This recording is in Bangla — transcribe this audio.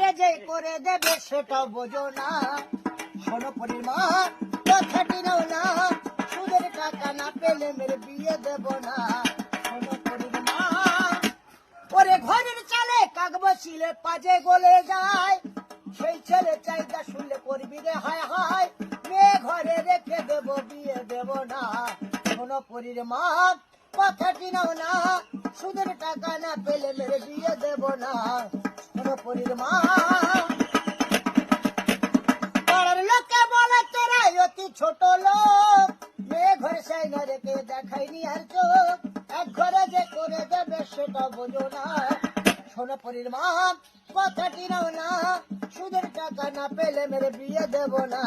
ঘরে যে করে দেবে সেটাও বোঝো না। শোনো পরীর মা কথাটি নাও না, সুদের টাকা না পেলে মেরে বিয়ে দেব না। শোনো পরীর মা, ওরে ঘরের চালে কাক বসিলে পাজে গলে যায়, সেই ছেলে চাইদা শুনলে করবি রে হায় হায়, মেয়ে ঘরে রেখে দেব বিয়ে দেব না। শোনো পরীর মা কথাটি নাও না, সুদের টাকা না পেলে মেরে বিয়ে দেব না। শোনো পরীর মা, পাড়ার লোকে বলে তোরা অতি ছোট লোক, মেয়ে ঘরে সাই না রেখে দেখাইনি আর চোখ, এক ঘরে যে করে দেবে সেটা বোঝো না। শোনো পরীর মা কথাটি নাও না, সুদের টাকা না পেলে মেরে বিয়ে দেব না।